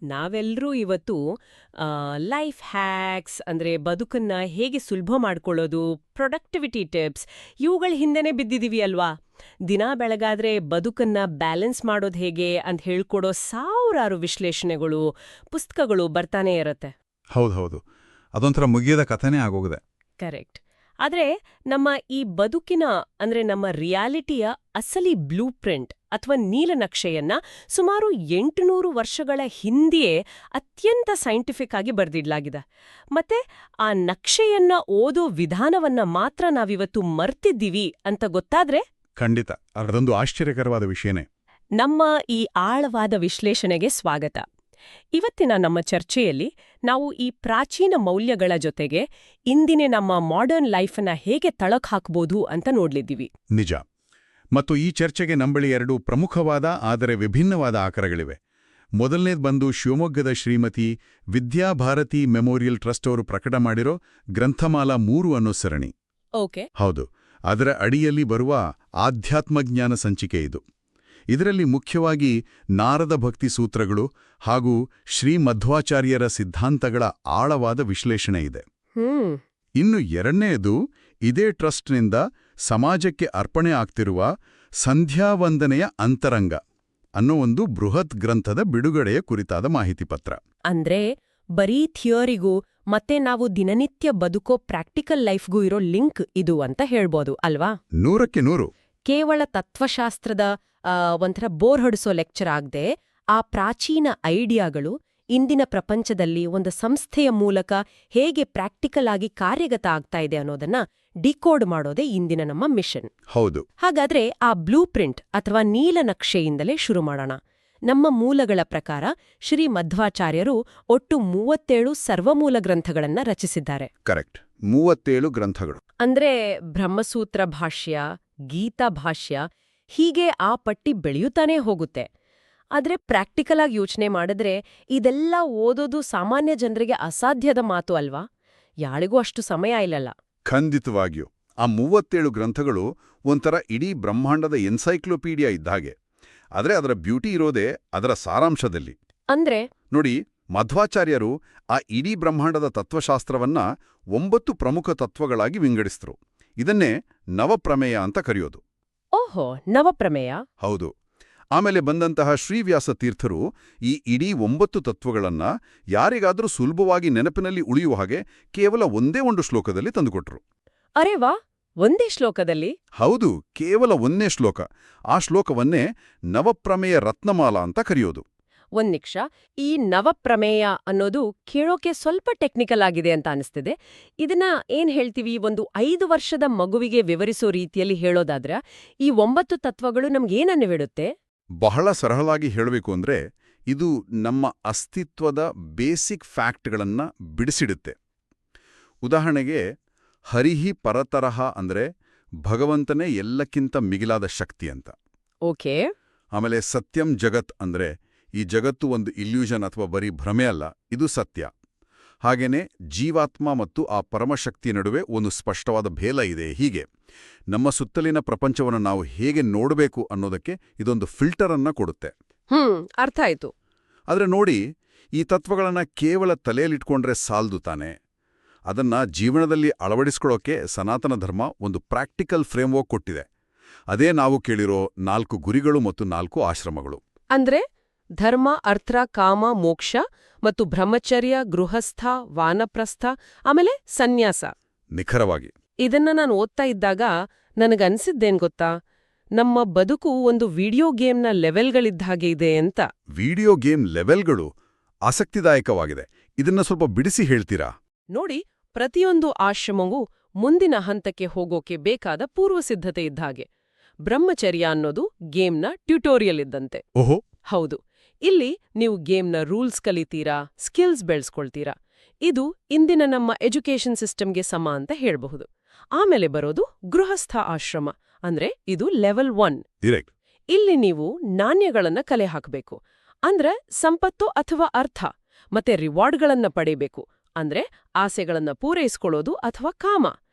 ನಾವೆಲ್ಲರೂ ಇವತ್ತು life hacks ಅಂದ್ರೆ ಬದುಕನ್ನ ಹೇಗೆ ಸುಲಭ ಮಾಡ್ಕೊಳ್ಳೋದು, ಪ್ರೊಡಕ್ಟಿವಿಟಿ ಟಿಪ್ಸ್ ಇವುಗಳ ಹಿಂದೆನೇ ಬಿದ್ದಿದೀವಿ ಅಲ್ವಾ? ದಿನ ಬೆಳಗಾದ್ರೆ ಬದುಕನ್ನ ಬ್ಯಾಲೆನ್ಸ್ ಮಾಡೋದು ಹೇಗೆ ಅಂತ ಹೇಳ್ಕೊಡೋ ಸಾವಿರಾರು ವಿಶ್ಲೇಷಣೆಗಳು, ಪುಸ್ತಕಗಳು ಬರ್ತಾನೆ ಇರತ್ತೆ. ಹೌದು, ಅದೊಂಥರ ಮುಗಿಯದ ಕಥೆನೇ ಆಗೋಗಿದೆ. ಕರೆಕ್ಟ್. ಆದ್ರೆ ನಮ್ಮ ಈ ಬದುಕಿನ ಅಂದ್ರೆ ನಮ್ಮ ರಿಯಾಲಿಟಿಯ ಅಸಲಿ ಬ್ಲೂ ಪ್ರಿಂಟ್ ಅಥವಾ ನೀಲನಕ್ಷೆಯನ್ನ ಸುಮಾರು 800 ವರ್ಷಗಳ ಹಿಂದೆಯೇ ಅತ್ಯಂತ ಸೈಂಟಿಫಿಕ್ ಆಗಿ ಬರೆದಿಡ್ಲಾಗಿದೆ. ಮತ್ತೆ ಆ ನಕ್ಷೆಯನ್ನ ಓದೋ ವಿಧಾನವನ್ನ ಮಾತ್ರ ನಾವಿವತ್ತು ಮರ್ತಿದ್ದೀವಿ ಅಂತ ಗೊತ್ತಾದ್ರೆ ಖಂಡಿತ ಅದೊಂದು ಆಶ್ಚರ್ಯಕರವಾದ ವಿಷಯನೇ. ನಮ್ಮ ಈ ಆಳವಾದ ವಿಶ್ಲೇಷಣೆಗೆ ಸ್ವಾಗತ. ಇವತ್ತಿನ ನಮ್ಮ ಚರ್ಚೆಯಲ್ಲಿ ನಾವು ಈ ಪ್ರಾಚೀನ ಮೌಲ್ಯಗಳ ಜೊತೆಗೆ ಇಂದಿನ ನಮ್ಮ ಮಾಡರ್ನ್ ಲೈಫನ್ನ ಹೇಗೆ ತಳಕ್ ಹಾಕ್ಬೋದು ಅಂತ ನೋಡ್ಲಿದ್ದೀವಿ. ನಿಜ. ಮತ್ತು ಈ ಚರ್ಚೆಗೆ ನಂಬಳಿ 2 ಪ್ರಮುಖವಾದ ಆದರೆ ವಿಭಿನ್ನವಾದ ಆಕರಗಳಿವೆ. ಮೊದಲನೇದು ಬಂದು ಶಿವಮೊಗ್ಗದ ಶ್ರೀಮತಿ ವಿದ್ಯಾಭಾರತಿ ಮೆಮೋರಿಯಲ್ ಟ್ರಸ್ಟ್ ಅವರು ಪ್ರಕಟ ಮಾಡಿರೋ ಗ್ರಂಥಮಾಲಾ 3 ಅನ್ನೋ ಸರಣಿ. ಓಕೆ. ಹೌದು, ಅದರ ಅಡಿಯಲ್ಲಿ ಬರುವ ಆಧ್ಯಾತ್ಮಜ್ಞಾನ ಸಂಚಿಕೆ ಇದು. ಇದರಲ್ಲಿ ಮುಖ್ಯವಾಗಿ ನಾರದ ಭಕ್ತಿ ಸೂತ್ರಗಳು ಹಾಗೂ ಶ್ರೀ ಮಧ್ವಾಚಾರ್ಯರ ಸಿದ್ಧಾಂತಗಳ ಆಳವಾದ ವಿಶ್ಲೇಷಣೆ ಇದೆ. ಇನ್ನು ಎರಡನೆಯದು ಇದೇ ಟ್ರಸ್ಟ್ನಿಂದ ಸಮಾಜಕ್ಕೆ ಅರ್ಪಣೆ ಆಗ್ತಿರುವ ಸಂಧ್ಯಾವಂದನೆಯ ಅಂತರಂಗ ಅನ್ನೋ ಒಂದು ಬೃಹತ್ ಗ್ರಂಥದ ಬಿಡುಗಡೆಯ ಕುರಿತಾದ ಮಾಹಿತಿ ಪತ್ರ. ಅಂದ್ರೆ ಬರೀ ಥಿಯರಿಗೂ ಮತ್ತೆ ನಾವು ದಿನನಿತ್ಯ ಬದುಕೋ ಪ್ರಾಕ್ಟಿಕಲ್ ಲೈಫ್ಗೂ ಇರೋ ಲಿಂಕ್ ಇದು ಅಂತ ಹೇಳ್ಬೋದು ಅಲ್ವಾ? 100ಕ್ಕೆ 100. ಕೇವಲ ತತ್ವಶಾಸ್ತ್ರದ ಒಂಥರ ಬೋರ್ ಹೊಡಿಸೋ ಲೆಕ್ಚರ್ ಆಗದೆ ಆ ಪ್ರಾಚೀನ ಐಡಿಯಾಗಳು ಇಂದಿನ ಪ್ರಪಂಚದಲ್ಲಿ ಒಂದು ಸಂಸ್ಥೆಯ ಮೂಲಕ ಹೇಗೆ ಪ್ರಾಕ್ಟಿಕಲ್ ಆಗಿ ಕಾರ್ಯಗತ ಆಗ್ತಾ ಇದೆ ಅನ್ನೋದನ್ನ ಡಿಕೋಡ್ ಮಾಡೋದೇ ಇಂದಿನ ನಮ್ಮ ಮಿಷನ್. ಹೌದು. ಹಾಗಾದ್ರೆ ಆ ಬ್ಲೂ ಪ್ರಿಂಟ್ ಅಥವಾ ನೀಲನಕ್ಷೆಯಿಂದಲೇ ಶುರು ಮಾಡೋಣ. ನಮ್ಮ ಮೂಲಗಳ ಪ್ರಕಾರ ಶ್ರೀ ಮಧ್ವಾಚಾರ್ಯರು ಒಟ್ಟು 37 ಸರ್ವಮೂಲ ಗ್ರಂಥಗಳನ್ನ ರಚಿಸಿದ್ದಾರೆ. ಕರೆಕ್ಟ್, 37 ಗ್ರಂಥಗಳು. ಅಂದ್ರೆ ಬ್ರಹ್ಮಸೂತ್ರ ಭಾಷ್ಯ, ಗೀತಾ ಭಾಷ್ಯ, ಹೀಗೆ ಆ ಪಟ್ಟಿ ಬೆಳೆಯುತ್ತಾನೇ ಹೋಗುತ್ತೆ. ಆದ್ರೆ ಪ್ರಾಕ್ಟಿಕಲ್ ಆಗಿ ಯೋಚನೆ ಮಾಡಿದ್ರೆ ಇದೆಲ್ಲ ಓದೋದು ಸಾಮಾನ್ಯ ಜನರಿಗೆ ಅಸಾಧ್ಯದ ಮಾತು ಅಲ್ವಾ? ಯಾರಿಗೂ ಅಷ್ಟು ಸಮಯ ಇಲ್ಲಲ್ಲ. ಖಂಡಿತವಾಗಿಯೂ. ಆ 37 ಗ್ರಂಥಗಳು ಒಂಥರ ಇಡೀ ಬ್ರಹ್ಮಾಂಡದ ಎನ್ಸೈಕ್ಲೋಪೀಡಿಯಾ ಇದ್ದಾಗೆ. ಆದ್ರೆ ಅದರ ಬ್ಯೂಟಿ ಇರೋದೇ ಅದರ ಸಾರಾಂಶದಲ್ಲಿ. ಅಂದ್ರೆ ನೋಡಿ, ಮಧ್ವಾಚಾರ್ಯರು ಆ ಇಡೀ ಬ್ರಹ್ಮಾಂಡದ ತತ್ವಶಾಸ್ತ್ರವನ್ನ 9 ಪ್ರಮುಖ ತತ್ವಗಳಾಗಿ ವಿಂಗಡಿಸಿದ್ರು. ಇದನ್ನೇ ನವಪ್ರಮೇಯ ಅಂತ ಕರೆಯೋದು. ಓಹೋ, ನವಪ್ರಮೇಯ. ಹೌದು. ಆಮೇಲೆ ಬಂದಂತಹ ಶ್ರೀವ್ಯಾಸ ತೀರ್ಥರು ಈ ಇಡೀ 9 ತತ್ವಗಳನ್ನ ಯಾರಿಗಾದ್ರೂ ಸುಲಭವಾಗಿ ನೆನಪಿನಲ್ಲಿ ಉಳಿಯುವ ಹಾಗೆ ಕೇವಲ ಒಂದೇ ಒಂದು ಶ್ಲೋಕದಲ್ಲಿ ತಂದುಕೊಟ್ರು. ಅರೆ ವಾ, ಒಂದೇ ಶ್ಲೋಕದಲ್ಲಿ? ಹೌದು, ಕೇವಲ ಒಂದೇ ಶ್ಲೋಕ. ಆ ಶ್ಲೋಕವನ್ನೇ ನವಪ್ರಮೇಯ ರತ್ನಮಾಲಾ ಅಂತ ಕರೆಯೋದು. ಒಂದ್ ನಿಮಿಷ, ಈ ನವಪ್ರಮೇಯ ಅನ್ನೋದು ಕೇಳೋಕೆ ಸ್ವಲ್ಪ ಟೆಕ್ನಿಕಲ್ ಆಗಿದೆ ಅಂತ ಅನಿಸ್ತಿದೆ. ಇದನ್ನ ಏನ್ ಹೇಳ್ತೀವಿ, ಒಂದು 5 ವರ್ಷದ ಮಗುವಿಗೆ ವಿವರಿಸೋ ರೀತಿಯಲ್ಲಿ ಹೇಳೋದಾದ್ರೆ ಈ 9 ತತ್ವಗಳು ನಮ್ಗೇನನ್ನಿಡುತ್ತೆ? ಬಹಳ ಸರಳವಾಗಿ ಹೇಳಬೇಕು ಅಂದ್ರೆ ಇದು ನಮ್ಮ ಅಸ್ತಿತ್ವದ ಬೇಸಿಕ್ ಫ್ಯಾಕ್ಟ್ಗಳನ್ನ ಬಿಡಿಸಿಡುತ್ತೆ. ಉದಾಹರಣೆಗೆ, ಹರಿಹಿ ಪರತರಹ ಅಂದ್ರೆ ಭಗವಂತನೇ ಎಲ್ಲಕ್ಕಿಂತ ಮಿಗಿಲಾದ ಶಕ್ತಿ ಅಂತ. ಓಕೆ. ಆಮೇಲೆ ಸತ್ಯಂ ಜಗತ್ ಅಂದ್ರೆ ಈ ಜಗತ್ತು ಒಂದು ಇಲ್ಯೂಷನ್ ಅಥವಾ ಬರೀ ಭ್ರಮೆ ಅಲ್ಲ, ಇದು ಸತ್ಯ. ಹಾಗೇನೆ ಜೀವಾತ್ಮ ಮತ್ತು ಆ ಪರಮಶಕ್ತಿಯ ನಡುವೆ ಒಂದು ಸ್ಪಷ್ಟವಾದ ಭೇದ ಇದೆ. ಹೀಗೆ ನಮ್ಮ ಸುತ್ತಲಿನ ಪ್ರಪಂಚವನ್ನು ನಾವು ಹೇಗೆ ನೋಡಬೇಕು ಅನ್ನೋದಕ್ಕೆ ಇದೊಂದು ಫಿಲ್ಟರ್ ಅನ್ನ ಕೊಡುತ್ತೆ. ಅರ್ಥ ಆಯ್ತು. ಆದ್ರೆ ನೋಡಿ, ಈ ತತ್ವಗಳನ್ನ ಕೇವಲ ತಲೆಯಲ್ಲಿಟ್ಕೊಂಡ್ರೆ ಸಾಲ್ದು ತಾನೆ. ಅದನ್ನ ಜೀವನದಲ್ಲಿ ಅಳವಡಿಸ್ಕೊಳ್ಳೋಕೆ ಸನಾತನ ಧರ್ಮ ಒಂದು ಪ್ರಾಕ್ಟಿಕಲ್ ಫ್ರೇಮ್ವರ್ಕ್ ಕೊಟ್ಟಿದೆ. ಅದೇ ನಾವು ಕೇಳಿರೋ 4 ಗುರಿಗಳು ಮತ್ತು 4 ಆಶ್ರಮಗಳು. ಅಂದ್ರೆ ಧರ್ಮ, ಅರ್ಥ, ಕಾಮ, ಮೋಕ್ಷ ಮತ್ತು ಬ್ರಹ್ಮಚರ್ಯ, ಗೃಹಸ್ಥ, ವಾನಪ್ರಸ್ಥ, ಆಮೇಲೆ ಸನ್ಯಾಸ. ನಿಖರವಾಗಿ. ಇದನ್ನ ನಾನು ಓದ್ತಾ ಇದ್ದಾಗ ನನಗನ್ಸಿದ್ದೇನ್ ಗೊತ್ತಾ, ನಮ್ಮ ಬದುಕು ಒಂದು ವಿಡಿಯೋ ಗೇಮ್ನ ಲೆವೆಲ್ಗಳಿದ್ದ ಹಾಗೆ ಇದೆ ಅಂತ. ವಿಡಿಯೋ ಗೇಮ್ ಲೆವೆಲ್ಗಳು ಆಸಕ್ತಿದಾಯಕವಾಗಿದೆ. ಇದನ್ನ ಸ್ವಲ್ಪ ಬಿಡಿಸಿ ಹೇಳ್ತೀರಾ? ನೋಡಿ, ಪ್ರತಿಯೊಂದು ಆಶ್ರಮವೂ ಮುಂದಿನ ಹಂತಕ್ಕೆ ಹೋಗೋಕೆ ಬೇಕಾದ ಪೂರ್ವಸಿದ್ಧತೆ ಇದ್ದ ಹಾಗೆ. ಬ್ರಹ್ಮಚರ್ಯ ಅನ್ನೋದು ಗೇಮ್ನ ಟ್ಯುಟೋರಿಯಲ್ ಇದ್ದಂತೆ. ಓಹೋ. ಹೌದು. ಇಲ್ಲಿ ನೀವು ಗೇಮ್ನ ರೂಲ್ಸ್ ಕಲಿತೀರಾ, ಸ್ಕಿಲ್ಸ್ ಬೆಳೆಸ್ಕೊಳ್ತೀರಾ. ಇದು ಇಂದಿನ ನಮ್ಮ ಎಜುಕೇಷನ್ ಸಿಸ್ಟಮ್ಗೆ ಸಮ ಅಂತ ಹೇಳಬಹುದು. ಆಮೇಲೆ ಬರೋದು ಗೃಹಸ್ಥ ಆಶ್ರಮ, ಅಂದ್ರೆ ಇದು ಲೆವೆಲ್ 1. ಇಲ್ಲಿ ನೀವು ನಾಣ್ಯಗಳನ್ನ ಕಲೆ ಹಾಕಬೇಕು, ಅಂದ್ರೆ ಸಂಪತ್ತು ಅಥವಾ ಅರ್ಥ, ಮತ್ತೆ ರಿವಾರ್ಡ್ಗಳನ್ನ ಪಡೆಯಬೇಕು, ಅಂದ್ರೆ ಆಸೆಗಳನ್ನ ಪೂರೈಸ್ಕೊಳ್ಳೋದು ಅಥವಾ ಕಾಮ.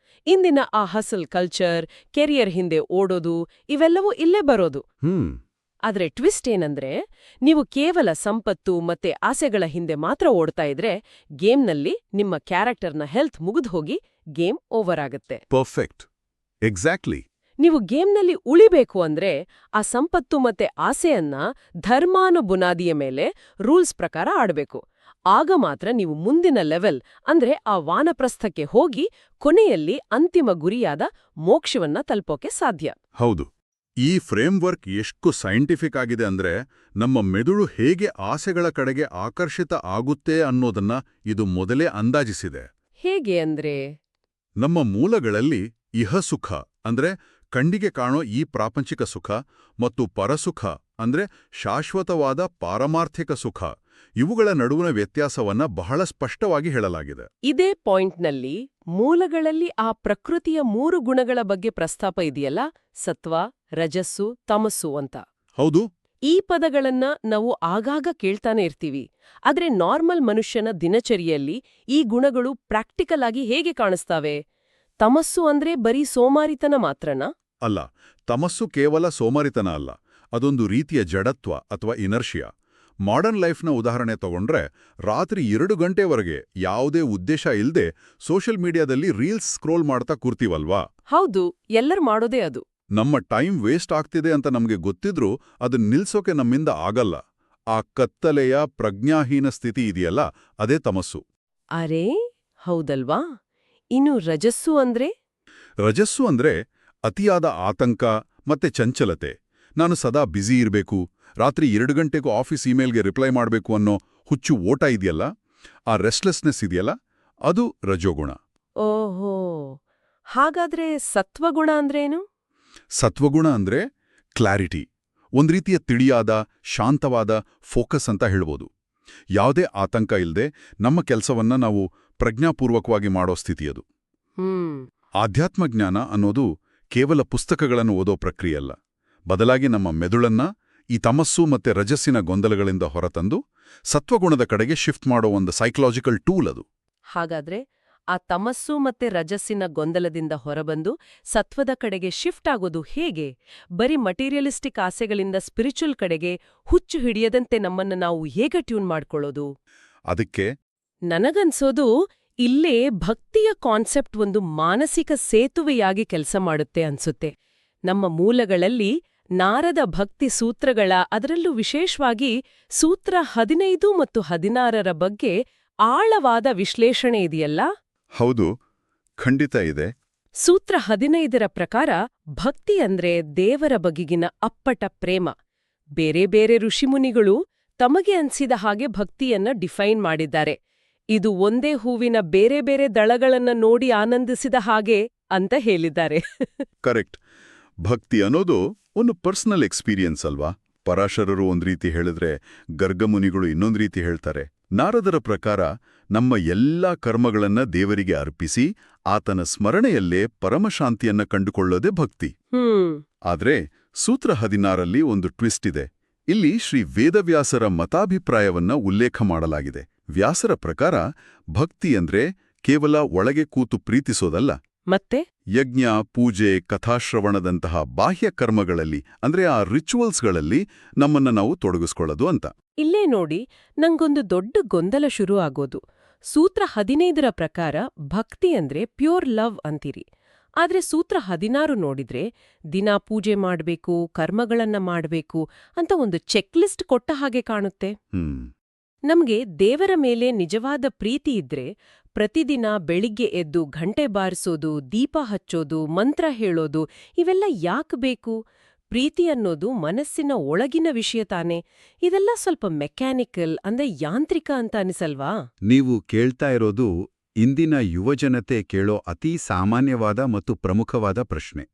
ಇಂದಿನ ಆ ಹಸಲ್ ಕಲ್ಚರ್, ಕೆರಿಯರ್ ಹಿಂದೆ ಓಡೋದು, ಇವೆಲ್ಲವೂ ಇಲ್ಲೇ ಬರೋದು. ಆದ್ರೆ ಟ್ವಿಸ್ಟ್ ಏನಂದ್ರೆ ನೀವು ಕೇವಲ ಸಂಪತ್ತು ಮತ್ತೆ ಆಸೆಗಳ ಹಿಂದೆ ಮಾತ್ರ ಓಡ್ತಾ ಇದ್ರೆ ಗೇಮ್ನಲ್ಲಿ ನಿಮ್ಮ ಕ್ಯಾರೆಕ್ಟರ್ನ ಹೆಲ್ತ್ ಮುಗಿದು ಹೋಗಿ ಗೇಮ್ ಓವರ್ ಆಗತ್ತೆ. ಪರ್ಫೆಕ್ಟ್. ಎಕ್ಸಾಕ್ಟ್ಲಿ. ನೀವು ಗೇಮ್ನಲ್ಲಿ ಉಳಿಬೇಕು ಅಂದ್ರೆ ಆ ಸಂಪತ್ತು ಮತ್ತೆ ಆಸೆಯನ್ನ ಧರ್ಮಾನುಬುನಾದಿಯ ಮೇಲೆ ರೂಲ್ಸ್ ಪ್ರಕಾರ ಆಡಬೇಕು. ಆಗ ಮಾತ್ರ ನೀವು ಮುಂದಿನ ಲೆವೆಲ್ ಅಂದ್ರೆ ಆ ವಾನಪ್ರಸ್ಥಕ್ಕೆ ಹೋಗಿ ಕೊನೆಯಲ್ಲಿ ಅಂತಿಮ ಗುರಿಯಾದ ಮೋಕ್ಷವನ್ನ ತಲುಪೋಕೆ ಸಾಧ್ಯ. ಹೌದು. ಈ ಫ್ರೇಮ್ವರ್ಕ್ ಎಷ್ಟು ಸೈಂಟಿಫಿಕ್ ಆಗಿದೆ ಅಂದ್ರೆ ನಮ್ಮ ಮೆದುಳು ಹೇಗೆ ಆಸೆಗಳ ಕಡೆಗೆ ಆಕರ್ಷಿತ ಆಗುತ್ತೆ ಅನ್ನೋದನ್ನ ಇದು ಮೊದಲೇ ಅಂದಾಜಿಸಿದೆ. ಹೇಗೆ ಅಂದ್ರೆ ನಮ್ಮ ಮೂಲಗಳಲ್ಲಿ ಇಹಸುಖ ಅಂದ್ರೆ ಕಣ್ಣಿಗೆ ಕಾಣೋ ಈ ಪ್ರಾಪಂಚಿಕ ಸುಖ ಮತ್ತು ಪರಸುಖ ಅಂದ್ರೆ ಶಾಶ್ವತವಾದ ಪಾರಮಾರ್ಥಿಕ ಸುಖ, ಇವುಗಳ ನಡುವಿನ ವ್ಯತ್ಯಾಸವನ್ನ ಬಹಳ ಸ್ಪಷ್ಟವಾಗಿ ಹೇಳಲಾಗಿದೆ. ಇದೇ ಪಾಯಿಂಟ್ನಲ್ಲಿ ಮೂಲಗಳಲ್ಲಿ ಆ ಪ್ರಕೃತಿಯ 3 ಗುಣಗಳ ಬಗ್ಗೆ ಪ್ರಸ್ತಾಪ ಇದೆಯಲ್ಲ, ಸತ್ವ, ರಜಸ್ಸು, ತಮಸ್ಸು ಅಂತ. ಹೌದು. ಈ ಪದಗಳನ್ನ ನಾವು ಆಗಾಗ ಕೇಳ್ತಾನೆ ಇರ್ತೀವಿ. ಆದ್ರೆ ನಾರ್ಮಲ್ ಮನುಷ್ಯನ ದಿನಚರಿಯಲ್ಲಿ ಈ ಗುಣಗಳು ಪ್ರಾಕ್ಟಿಕಲ್ ಆಗಿ ಹೇಗೆ ಕಾಣಿಸ್ತಾವೆ? ತಮಸ್ಸು ಅಂದ್ರೆ ಬರೀ ಸೋಮಾರಿತನ ಮಾತ್ರನಾ? ಅಲ್ಲ, ತಮಸ್ಸು ಕೇವಲ ಸೋಮಾರಿತನ ಅಲ್ಲ, ಅದೊಂದು ರೀತಿಯ ಜಡತ್ವ ಅಥವಾ ಇನರ್ಷಿಯಾ. ಮಾಡರ್ನ್ ಲೈಫ್ನ ಉದಾಹರಣೆ ತಗೊಂಡ್ರೆ, ರಾತ್ರಿ 2 ಗಂಟೆವರೆಗೆ ಯಾವುದೇ ಉದ್ದೇಶ ಇಲ್ಲದೆ ಸೋಷಿಯಲ್ ಮೀಡಿಯಾದಲ್ಲಿ ರೀಲ್ಸ್ ಸ್ಕ್ರೋಲ್ ಮಾಡ್ತಾ ಕೂರ್ತೀವಲ್ವಾ? ಹೌದು, ಎಲ್ಲರೂ ಮಾಡೋದೇ ಅದು. ನಮ್ಮ ಟೈಮ್ ವೇಸ್ಟ್ ಆಗ್ತಿದೆ ಅಂತ ನಮಗೆ ಗೊತ್ತಿದ್ರೂ ಅದನ್ನ ನಿಲ್ಸೋಕೆ ನಮ್ಮಿಂದ ಆಗಲ್ಲ. ಆ ಕತ್ತಲೆಯ ಪ್ರಜ್ಞಾಹೀನ ಸ್ಥಿತಿ ಇದೆಯಲ್ಲ, ಅದೇ ತಮಸ್ಸು. ಅರೇ ಹೌದಲ್ವಾ? ಇನ್ನು ರಜಸ್ಸು ಅಂದ್ರೆ? ರಜಸ್ಸು ಅಂದ್ರೆ ಅತಿಯಾದ ಆತಂಕ ಮತ್ತೆ ಚಂಚಲತೆ. ನಾನು ಸದಾ ಬ್ಯುಸಿ ಇರಬೇಕು, ರಾತ್ರಿ 2 ಗಂಟೆಗೂ ಆಫೀಸ್ ಇಮೇಲ್ಗೆ ರಿಪ್ಲೈ ಮಾಡಬೇಕು ಅನ್ನೋ ಹುಚ್ಚು ಓಟ ಇದೆಯಲ್ಲ, ಆ ರೆಸ್ಟ್ಲೆಸ್ನೆಸ್ ಇದೆಯಲ್ಲ, ಅದು ರಜೋಗುಣ. ಓಹೋ, ಹಾಗಾದ್ರೆ ಸತ್ವಗುಣ ಅಂದ್ರೇನು? ಸತ್ವಗುಣ ಅಂದ್ರೆ ಕ್ಲಾರಿಟಿ, ಒಂದ್ ರೀತಿಯ ತಿಳಿಯಾದ, ಶಾಂತವಾದ ಫೋಕಸ್ ಅಂತ ಹೇಳ್ಬೋದು. ಯಾವುದೇ ಆತಂಕ ಇಲ್ಲದೆ ನಮ್ಮ ಕೆಲಸವನ್ನ ನಾವು ಪ್ರಜ್ಞಾಪೂರ್ವಕವಾಗಿ ಮಾಡೋ ಸ್ಥಿತಿಯದು. ಆಧ್ಯಾತ್ಮಜ್ಞಾನ ಅನ್ನೋದು ಕೇವಲ ಪುಸ್ತಕಗಳನ್ನು ಓದೋ ಪ್ರಕ್ರಿಯೆಯಲ್ಲ, ಬದಲಾಗಿ ನಮ್ಮ ಮೆದುಳನ್ನ ಈ ತಮಸ್ಸು ಮತ್ತೆ ರಜಸ್ಸಿನ ಗೊಂದಲಗಳಿಂದ ಹೊರತಂದು ಸತ್ವಗುಣದ ಕಡೆಗೆ ಶಿಫ್ಟ್ ಮಾಡೋ ಒಂದು ಸೈಕಲಾಜಿಕಲ್ ಟೂಲ್ ಅದು. ಹಾಗಾದ್ರೆ ಆ ತಮಸ್ಸು ಮತ್ತೆ ರಜಸ್ಸಿನ ಗೊಂದಲದಿಂದ ಹೊರಬಂದು ಸತ್ವದ ಕಡೆಗೆ ಶಿಫ್ಟ್ ಆಗೋದು ಹೇಗೆ? ಬರೀ ಮಟೀರಿಯಲಿಸ್ಟಿಕ್ ಆಸೆಗಳಿಂದ ಸ್ಪಿರಿಚುವಲ್ ಕಡೆಗೆ ಹುಚ್ಚು ಹಿಡಿಯದಂತೆ ನಮ್ಮನ್ನ ನಾವು ಹೇಗೆ ಟ್ಯೂನ್ ಮಾಡ್ಕೊಳ್ಳೋದು? ಅದಕ್ಕೆ ನನಗನ್ಸೋದು ಇಲ್ಲೇ ಭಕ್ತಿಯ ಕಾನ್ಸೆಪ್ಟ್ ಒಂದು ಮಾನಸಿಕ ಸೇತುವೆಯಾಗಿ ಕೆಲಸ ಮಾಡುತ್ತೆ ಅನ್ಸುತ್ತೆ. ನಮ್ಮ ಮೂಲಗಳಲ್ಲಿ ನಾರದ ಭಕ್ತಿ ಸೂತ್ರಗಳ, ಅದರಲ್ಲೂ ವಿಶೇಷವಾಗಿ ಸೂತ್ರ 15 ಮತ್ತು 16ರ ಬಗ್ಗೆ ಆಳವಾದ ವಿಶ್ಲೇಷಣೆ ಇದೆಯಲ್ಲ? ಹೌದು, ಖಂಡಿತ ಇದೆ. ಸೂತ್ರ 15ರ ಪ್ರಕಾರ ಭಕ್ತಿ ಅಂದ್ರೆ ದೇವರ ಬಗೆಗಿನ ಅಪ್ಪಟ ಪ್ರೇಮ. ಬೇರೆ ಬೇರೆ ಋಷಿಮುನಿಗಳು ತಮಗೆ ಅನ್ಸಿದ ಹಾಗೆ ಭಕ್ತಿಯನ್ನ ಡಿಫೈನ್ ಮಾಡಿದ್ದಾರೆ. ಇದು ಒಂದೇ ಹೂವಿನ ಬೇರೆ ಬೇರೆ ದಳಗಳನ್ನ ನೋಡಿ ಆನಂದಿಸಿದ ಹಾಗೆ ಅಂತ ಹೇಳಿದ್ದಾರೆ. ಕರೆಕ್ಟ್. ಭಕ್ತಿ ಅನ್ನೋದು ಒಂದು ಪರ್ಸನಲ್ ಎಕ್ಸ್ಪೀರಿಯನ್ಸ್ ಅಲ್ವಾ? ಪರಾಶರರು ಒಂದ್ ರೀತಿ ಹೇಳಿದ್ರೆ ಗರ್ಗಮುನಿಗಳು ಇನ್ನೊಂದ್ ರೀತಿ ಹೇಳ್ತಾರೆ. ನಾರದರ ಪ್ರಕಾರ ನಮ್ಮ ಎಲ್ಲಾ ಕರ್ಮಗಳನ್ನ ದೇವರಿಗೆ ಅರ್ಪಿಸಿ ಆತನ ಸ್ಮರಣೆಯಲ್ಲೇ ಪರಮಶಾಂತಿಯನ್ನ ಕಂಡುಕೊಳ್ಳೋದೇ ಭಕ್ತಿ. ಆದ್ರೆ ಸೂತ್ರ 16ರಲ್ಲಿ ಒಂದು ಟ್ವಿಸ್ಟ್ ಇದೆ. ಇಲ್ಲಿ ಶ್ರೀ ವೇದವ್ಯಾಸರ ಮತಾಭಿಪ್ರಾಯವನ್ನ ಉಲ್ಲೇಖ ಮಾಡಲಾಗಿದೆ. ವ್ಯಾಸರ ಪ್ರಕಾರ ಭಕ್ತಿ ಅಂದ್ರೆ ಕೇವಲ ಒಳಗೆ ಕೂತು ಪ್ರೀತಿಸೋದಲ್ಲ, ಮತ್ತೆ ಯಜ್ಞ, ಪೂಜೆ, ಕಥಾಶ್ರವಣದಂತಹ ಬಾಹ್ಯ ಕರ್ಮಗಳಲ್ಲಿ ಅಂದ್ರೆ ಆ ರಿಚುವಲ್ಸ್ಗಳಲ್ಲಿ ನಮ್ಮನ್ನ ನಾವು ತೊಡಗಿಸ್ಕೊಳ್ಳೋದು ಅಂತ. ಇಲ್ಲೇ ನೋಡಿ, ನಂಗೊಂದು ದೊಡ್ಡ ಗೊಂದಲ ಶುರು ಆಗೋದು. ಸೂತ್ರ 15ರ ಪ್ರಕಾರ ಭಕ್ತಿ ಅಂದ್ರೆ ಪ್ಯೂರ್ ಲವ್ ಅಂತೀರಿ. ಆದ್ರೆ ಸೂತ್ರ 16 ನೋಡಿದ್ರೆ ದಿನಾ ಪೂಜೆ ಮಾಡ್ಬೇಕು, ಕರ್ಮಗಳನ್ನ ಮಾಡ್ಬೇಕು ಅಂತ ಒಂದು ಚೆಕ್ ಲಿಸ್ಟ್ ಕೊಟ್ಟ ಹಾಗೆ ಕಾಣುತ್ತೆ. ನಮ್ಗೆ ದೇವರ ಮೇಲೆ ನಿಜವಾದ ಪ್ರೀತಿ ಇದ್ರೆ ಪ್ರತಿದಿನ ಬೆಳಿಗ್ಗೆ ಎದ್ದು ಘಂಟೆ ಬಾರಿಸೋದು, ದೀಪ ಹಚ್ಚೋದು, ಮಂತ್ರ ಹೇಳೋದು ಇವೆಲ್ಲ ಯಾಕೆ ಬೇಕು? ಪ್ರೀತಿ ಅನ್ನೋದು ಮನಸ್ಸಿನ ಒಳಗಿನ ವಿಷಯ ತಾನೆ. ಇದೆಲ್ಲ ಸ್ವಲ್ಪ ಮೆಕ್ಯಾನಿಕಲ್ ಅಂದ್ರೆ ಯಾಂತ್ರಿಕ ಅಂತ ಅನಿಸಲ್ವಾ? ನೀವು ಕೇಳ್ತಾ ಇರೋದು ಇಂದಿನ ಯುವಜನತೆ ಕೇಳೋ ಅತೀ ಸಾಮಾನ್ಯವಾದ ಮತ್ತು ಪ್ರಮುಖವಾದ ಪ್ರಶ್ನೆ.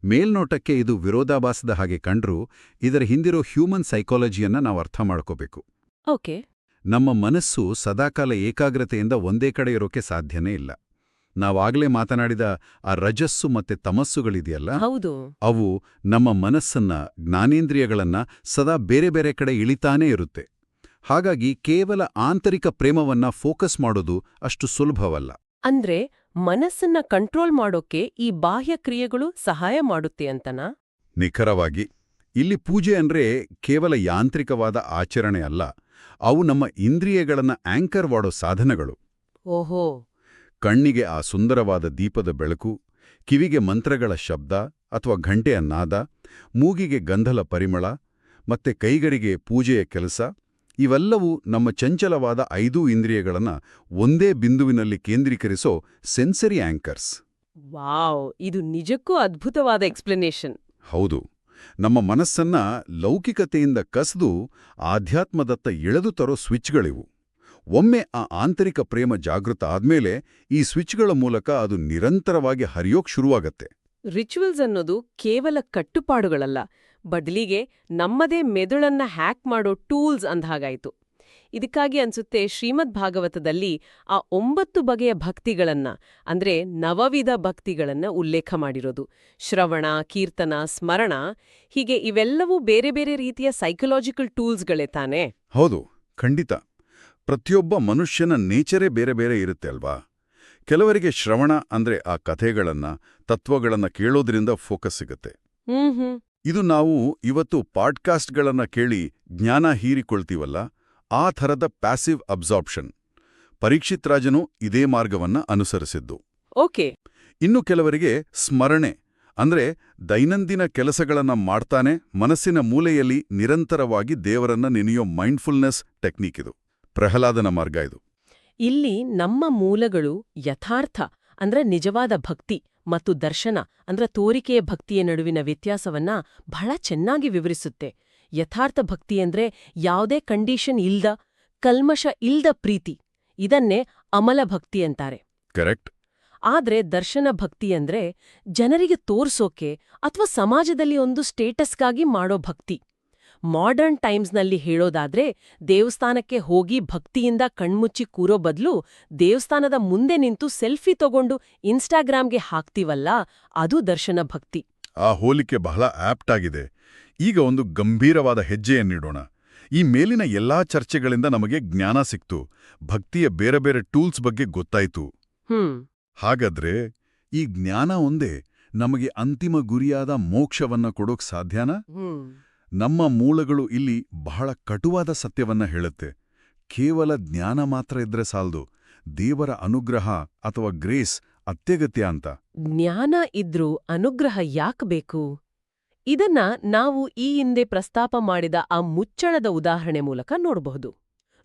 ಮೇಲ್ನೋಟಕ್ಕೆ ಇದು ವಿರೋಧಾಭಾಸದ ಹಾಗೆ ಕಂಡ್ರೂ ಇದರ ಹಿಂದಿರೋ ಹ್ಯೂಮನ್ ಸೈಕಾಲಜಿಯನ್ನ ನಾವು ಅರ್ಥ ಮಾಡ್ಕೋಬೇಕು. ಓಕೆ. ನಮ್ಮ ಮನಸ್ಸು ಸದಾಕಾಲ ಏಕಾಗ್ರತೆಯಿಂದ ಒಂದೇ ಕಡೆ ಇರೋಕೆ ಸಾಧ್ಯನೇ ಇಲ್ಲ. ನಾವಾಗಲೇ ಮಾತನಾಡಿದ ಆ ರಜಸ್ಸು ಮತ್ತೆ ತಮಸ್ಸುಗಳಿದೆಯಲ್ಲ, ಹೌದು, ಅವು ನಮ್ಮ ಮನಸ್ಸನ್ನ, ಜ್ಞಾನೇಂದ್ರಿಯಗಳನ್ನ ಸದಾ ಬೇರೆ ಬೇರೆ ಕಡೆ ಇಳಿತಾನೇ ಇರುತ್ತೆ. ಹಾಗಾಗಿ ಕೇವಲ ಆಂತರಿಕ ಪ್ರೇಮವನ್ನ ಫೋಕಸ್ ಮಾಡೋದು ಅಷ್ಟು ಸುಲಭವಲ್ಲ. ಅಂದ್ರೆ ಮನಸ್ಸನ್ನ ಕಂಟ್ರೋಲ್ ಮಾಡೋಕೆ ಈ ಬಾಹ್ಯ ಕ್ರಿಯೆಗಳು ಸಹಾಯ ಮಾಡುತ್ತೆ ಅಂತನಾ? ನಿಖರವಾಗಿ. ಇಲ್ಲಿ ಪೂಜೆ ಅಂದ್ರೆ ಕೇವಲ ಯಾಂತ್ರಿಕವಾದ ಆಚರಣೆ ಅಲ್ಲ, ಅವು ನಮ್ಮ ಇಂದ್ರಿಯಗಳನ್ನ ಆಂಕರ್ ಮಾಡೋ ಸಾಧನಗಳು. ಓಹೋ. ಕಣ್ಣಿಗೆ ಆ ಸುಂದರವಾದ ದೀಪದ ಬೆಳಕು, ಕಿವಿಗೆ ಮಂತ್ರಗಳ ಶಬ್ದ ಅಥವಾ ಘಂಟೆಯ ನಾದ, ಮೂಗಿಗೆ ಗಂಧಲ ಪರಿಮಳ, ಮತ್ತೆ ಕೈಗಳಿಗೆ ಪೂಜೆಯ ಕೆಲಸ, ಇವೆಲ್ಲವೂ ನಮ್ಮ ಚಂಚಲವಾದ 5 ಇಂದ್ರಿಯಗಳನ್ನ ಒಂದೇ ಬಿಂದುವಿನಲ್ಲಿ ಕೇಂದ್ರೀಕರಿಸೋ ಸೆನ್ಸರಿ ಆಂಕರ್ಸ್. ವಾವ್, ಇದು ನಿಜಕ್ಕೂ ಅದ್ಭುತವಾದ ಎಕ್ಸ್ಪ್ಲನೇಷನ್. ಹೌದು, ನಮ್ಮ ಮನಸ್ಸನ್ನ ಲೌಕಿಕತೆಯಿಂದ ಕಸಿದು ಆಧ್ಯಾತ್ಮದತ್ತ ಎಳೆದು ತರೋ ಸ್ವಿಚ್ಗಳಿವು. ಒಮ್ಮೆ ಆ ಆಂತರಿಕ ಪ್ರೇಮ ಜಾಗೃತ ಆದ್ಮೇಲೆ ಈ ಸ್ವಿಚ್ಗಳ ಮೂಲಕ ಅದು ನಿರಂತರವಾಗಿ ಹರಿಯೋಕ್ ಶುರುವಾಗತ್ತೆ. ರಿಚುವಲ್ಸ್ ಅನ್ನೋದು ಕೇವಲ ಕಟ್ಟುಪಾಡುಗಳಲ್ಲ, ಬದಲಿಗೆ ನಮ್ಮದೇ ಮೆದುಳನ್ನ ಹ್ಯಾಕ್ ಮಾಡೋ ಟೂಲ್ಸ್ ಅಂದ್ಹಾಗಾಯ್ತು. ಇದಕ್ಕಾಗಿ ಅನ್ಸುತ್ತೆ ಶ್ರೀಮದ್ ಭಾಗವತದಲ್ಲಿ ಆ 9 ಬಗೆಯ ಭಕ್ತಿಗಳನ್ನ, ಅಂದ್ರೆ ನವವಿಧ ಭಕ್ತಿಗಳನ್ನ ಉಲ್ಲೇಖ ಮಾಡಿರೋದು. ಶ್ರವಣ, ಕೀರ್ತನ, ಸ್ಮರಣ, ಹೀಗೆ ಇವೆಲ್ಲವೂ ಬೇರೆ ಬೇರೆ ರೀತಿಯ ಸೈಕಲಾಜಿಕಲ್ ಟೂಲ್ಸ್ಗಳೇ ತಾನೇ? ಹೌದು, ಖಂಡಿತ. ಪ್ರತಿಯೊಬ್ಬ ಮನುಷ್ಯನ ನೇಚರೇ ಬೇರೆ ಬೇರೆ ಇರುತ್ತೆ ಅಲ್ವಾ? ಕೆಲವರಿಗೆ ಶ್ರವಣ ಅಂದ್ರೆ ಆ ಕಥೆಗಳನ್ನ, ತತ್ವಗಳನ್ನ ಕೇಳೋದ್ರಿಂದ ಫೋಕಸ್ ಸಿಗುತ್ತೆ. ಇದು ನಾವು ಇವತ್ತು ಪಾಡ್ಕಾಸ್ಟ್ಗಳನ್ನ ಕೇಳಿ ಜ್ಞಾನ ಹೀರಿಕೊಳ್ತೀವಲ್ಲ, ಆ ಥರದ ಪ್ಯಾಸಿವ್ ಅಬ್ಸಾರ್ಪ್ಷನ್. ಪರೀಕ್ಷಿತ್ ರಾಜನು ಇದೇ ಮಾರ್ಗವನ್ನ ಅನುಸರಿಸಿದ್ದು. ಓಕೆ. ಇನ್ನು ಕೆಲವರಿಗೆ ಸ್ಮರಣೆ ಅಂದ್ರೆ ದೈನಂದಿನ ಕೆಲಸಗಳನ್ನ ಮಾಡ್ತಾನೆ ಮನಸ್ಸಿನ ಮೂಲೆಯಲ್ಲಿ ನಿರಂತರವಾಗಿ ದೇವರನ್ನ ನೆನೆಯೋ ಮೈಂಡ್ಫುಲ್ನೆಸ್ ಟೆಕ್ನಿಕ್ ಇದು. ಪ್ರಹ್ಲಾದನ ಮಾರ್ಗ ಇದು. ಇಲ್ಲಿ ನಮ್ಮ ಮೂಲಗಳು ಯಥಾರ್ಥ ಅಂದ್ರೆ ನಿಜವಾದ ಭಕ್ತಿ ಮತ್ತು ದರ್ಶನ ಅಂದ್ರೆ ತೋರಿಕೆಯ ಭಕ್ತಿಯ ನಡುವಿನ ವ್ಯತ್ಯಾಸವನ್ನ ಬಹಳ ಚೆನ್ನಾಗಿ ವಿವರಿಸುತ್ತೆ. ಯಥಾರ್ಥ ಭಕ್ತಿ ಅಂದ್ರೆ ಯಾವುದೇ ಕಂಡೀಷನ್ ಇಲ್ದ, ಕಲ್ಮಶ ಇಲ್ದ ಪ್ರೀತಿ. ಇದನ್ನೇ ಅಮಲ ಭಕ್ತಿ ಅಂತಾರೆ. ಕರೆಕ್ಟ್. ಆದ್ರೆ ದರ್ಶನ ಭಕ್ತಿ ಅಂದ್ರೆ ಜನರಿಗೆ ತೋರ್ಸೋಕೆ ಅಥವಾ ಸಮಾಜದಲ್ಲಿ ಒಂದು ಸ್ಟೇಟಸ್ಗಾಗಿ ಮಾಡೋ ಭಕ್ತಿ. ಮಾಡರ್ನ್ ಟೈಮ್ಸ್ನಲ್ಲಿ ಹೇಳೋದಾದ್ರೆ ದೇವಸ್ಥಾನಕ್ಕೆ ಹೋಗಿ ಭಕ್ತಿಯಿಂದ ಕಣ್ಮುಚ್ಚಿ ಕೂರೋ ಬದಲು ದೇವಸ್ಥಾನದ ಮುಂದೆ ನಿಂತು ಸೆಲ್ಫಿ ತಗೊಂಡು ಇನ್ಸ್ಟಾಗ್ರಾಮ್ಗೆ ಹಾಕ್ತೀವಲ್ಲ, ಅದು ದರ್ಶನ ಭಕ್ತಿ. ಆ ಹೋಲಿಕೆ ಬಹಳ ಆಪ್ಟ್ ಆಗಿದೆ. ಈಗ ಒಂದು ಗಂಭೀರವಾದ ಹೆಜ್ಜೆಯನ್ನಿಡೋಣ. ಈ ಮೇಲಿನ ಎಲ್ಲಾ ಚರ್ಚೆಗಳಿಂದ ನಮಗೆ ಜ್ಞಾನ ಸಿಕ್ತು, ಭಕ್ತಿಯ ಬೇರೆ ಬೇರೆ ಟೂಲ್ಸ್ ಬಗ್ಗೆ ಗೊತ್ತಾಯ್ತು. ಹಾಗಾದ್ರೆ ಈ ಜ್ಞಾನ ಒಂದೇ ನಮಗೆ ಅಂತಿಮ ಗುರಿಯಾದ ಮೋಕ್ಷವನ್ನ ಕೊಡೋಕ್ ಸಾಧ್ಯನಾ? ನಮ್ಮ ಮೂಲಗಳು ಇಲ್ಲಿ ಬಹಳ ಕಟುವಾದ ಸತ್ಯವನ್ನ ಹೇಳುತ್ತೆ. ಕೇವಲ ಜ್ಞಾನ ಮಾತ್ರ ಇದ್ರೆ ಸಾಲ್ದು, ದೇವರ ಅನುಗ್ರಹ ಅಥವಾ ಗ್ರೇಸ್ ಅತ್ಯಗತ್ಯ ಅಂತ. ಜ್ಞಾನ ಇದ್ರೂ ಅನುಗ್ರಹ ಯಾಕ್ ಬೇಕು? ಇದನ್ನ ನಾವು ಈ ಹಿಂದೆ ಪ್ರಸ್ತಾಪ ಮಾಡಿದ ಆ ಮುಚ್ಚಳದ ಉದಾಹರಣೆ ಮೂಲಕ ನೋಡಬಹುದು.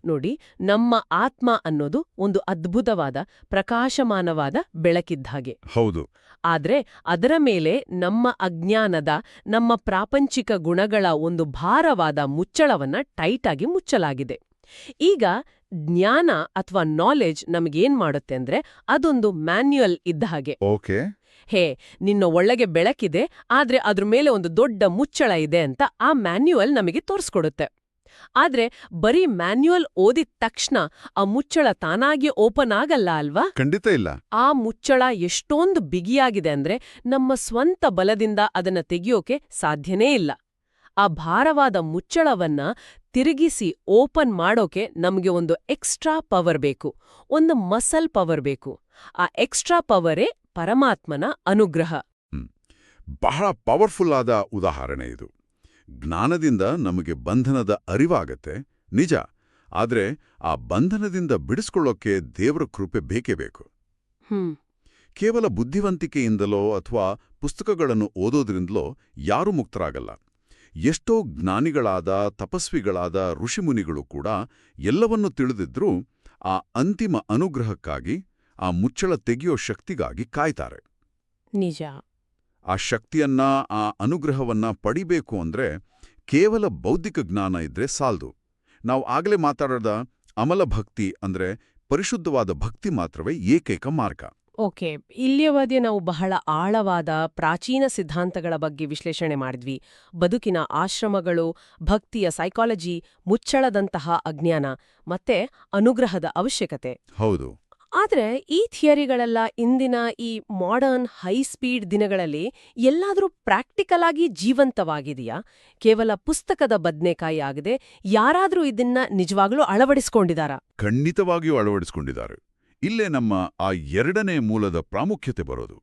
ನೋಡಿ, ನಮ್ಮ ಆತ್ಮ ಅನ್ನೋದು ಒಂದು ಅದ್ಭುತವಾದ ಪ್ರಕಾಶಮಾನವಾದ ಬೆಳಕಿದ್ದಾಗೆ. ಹೌದು. ಆದ್ರೆ ಅದರ ಮೇಲೆ ನಮ್ಮ ಅಜ್ಞಾನದ, ನಮ್ಮ ಪ್ರಾಪಂಚಿಕ ಗುಣಗಳ ಒಂದು ಭಾರವಾದ ಮುಚ್ಚಳವನ್ನ ಟೈಟಾಗಿ ಮುಚ್ಚಲಾಗಿದೆ. ಈಗ ಜ್ಞಾನ ಅಥವಾ ನಾಲೆಜ್ ನಮಗೇನ್ ಮಾಡುತ್ತೆ ಅಂದ್ರೆ ಅದೊಂದು ಮ್ಯಾನ್ಯುಯಲ್ ಇದ್ದ ಹಾಗೆ. ಓಕೆ. ಹೇ, ನಿನ್ನ ಒಳಗೆ ಬೆಳಕಿದೆ, ಆದ್ರೆ ಅದ್ರ ಮೇಲೆ ಒಂದು ದೊಡ್ಡ ಮುಚ್ಚಳ ಇದೆ ಅಂತ ಆ ಮ್ಯಾನ್ಯುಯಲ್ ನಮಗೆ ತೋರಿಸ್ಕೊಡುತ್ತೆ. ಆದ್ರೆ ಬರೀ ಮ್ಯಾನ್ಯುಯಲ್ ಓದಿದ ತಕ್ಷಣ ಆ ಮುಚ್ಚಳ ತಾನಾಗಿ ಓಪನ್ ಆಗಲ್ಲ ಅಲ್ವಾ? ಖಂಡಿತ ಇಲ್ಲ. ಆ ಮುಚ್ಚಳ ಎಷ್ಟೊಂದು ಬಿಗಿಯಾಗಿದೆ ಅಂದ್ರೆ ನಮ್ಮ ಸ್ವಂತ ಬಲದಿಂದ ಅದನ್ನ ತೆಗೆಯೋಕೆ ಸಾಧ್ಯನೇ ಇಲ್ಲ. ಆ ಭಾರವಾದ ಮುಚ್ಚಳವನ್ನ ತಿರುಗಿಸಿ ಓಪನ್ ಮಾಡೋಕೆ ನಮ್ಗೆ ಒಂದು ಎಕ್ಸ್ಟ್ರಾ ಪವರ್ ಬೇಕು, ಒಂದು ಮಸಲ್ ಪವರ್ ಬೇಕು. ಆ ಎಕ್ಸ್ಟ್ರಾ ಪವರೇ ಪರಮಾತ್ಮನ ಅನುಗ್ರಹ. ಬಹಳ ಪವರ್ಫುಲ್ ಆದ ಉದಾಹರಣೆ ಇದು. ಜ್ಞಾನದಿಂದ ನಮಗೆ ಬಂಧನದ ಅರಿವಾಗತ್ತೆ, ನಿಜ. ಆದ್ರೆ ಆ ಬಂಧನದಿಂದ ಬಿಡಿಸ್ಕೊಳ್ಳೋಕೆ ದೇವರ ಕೃಪೆ ಬೇಕೇ ಬೇಕು. ಕೇವಲ ಬುದ್ಧಿವಂತಿಕೆಯಿಂದಲೋ ಅಥವಾ ಪುಸ್ತಕಗಳನ್ನು ಓದೋದ್ರಿಂದಲೋ ಯಾರೂ ಮುಕ್ತರಾಗಲ್ಲ. ಎಷ್ಟೋ ಜ್ಞಾನಿಗಳಾದ, ತಪಸ್ವಿಗಳಾದ ಋಷಿಮುನಿಗಳು ಕೂಡ ಎಲ್ಲವನ್ನೂ ತಿಳಿದಿದ್ರೂ ಆ ಅಂತಿಮ ಅನುಗ್ರಹಕ್ಕಾಗಿ, ಆ ಮುಚ್ಚಳ ತೆಗೆಯೋ ಶಕ್ತಿಗಾಗಿ ಕಾಯ್ತಾರೆ. ನಿಜ. ಆ ಶಕ್ತಿಯನ್ನ, ಆ ಅನುಗ್ರಹವನ್ನ ಪಡಿಬೇಕು ಅಂದ್ರೆ ಕೇವಲ ಬೌದ್ಧಿಕ ಜ್ಞಾನ ಇದ್ರೆ ಸಾಲ್ದು. ನಾವು ಆಗಲೇ ಮಾತಾಡೋದ ಅಮಲ ಭಕ್ತಿ ಅಂದ್ರೆ ಪರಿಶುದ್ಧವಾದ ಭಕ್ತಿ ಮಾತ್ರವೇ ಏಕೈಕ ಮಾರ್ಗ. ಓಕೆ, ಇಲ್ಲಿಯವರೆಗೆ ನಾವು ಬಹಳ ಆಳವಾದ ಪ್ರಾಚೀನ ಸಿದ್ಧಾಂತಗಳ ಬಗ್ಗೆ ವಿಶ್ಲೇಷಣೆ ಮಾಡಿದ್ವಿ. ಬದುಕಿನ ಆಶ್ರಮಗಳು, ಭಕ್ತಿಯ ಸೈಕಾಲಜಿ, ಮುಚ್ಚಳದಂತಹ ಅಜ್ಞಾನ ಮತ್ತೆ ಅನುಗ್ರಹದ ಅವಶ್ಯಕತೆ. ಹೌದು. ಆದ್ರೆ ಈ ಥಿಯರಿಗಳೆಲ್ಲ ಇಂದಿನ ಈ ಮಾಡರ್ನ್ ಹೈ ಸ್ಪೀಡ್ ದಿನಗಳಲ್ಲಿ ಎಲ್ಲಾದ್ರೂ ಪ್ರಾಕ್ಟಿಕಲ್ ಆಗಿ ಜೀವಂತವಾಗಿದೆಯಾ? ಕೇವಲ ಪುಸ್ತಕದ ಬದ್ನೆಕಾಯಿ ಆಗದೆ ಯಾರಾದ್ರೂ ಇದನ್ನ ನಿಜವಾಗ್ಲೂ ಅಳವಡಿಸ್ಕೊಂಡಿದಾರಾ? ಖಂಡಿತವಾಗಿಯೂ ಅಳವಡಿಸ್ಕೊಂಡಿದ್ದಾರೆ. ಇಲ್ಲೇ ನಮ್ಮ ಆ ಎರಡನೇ ಮೂಲದ ಪ್ರಾಮುಖ್ಯತೆ ಬರೋದು.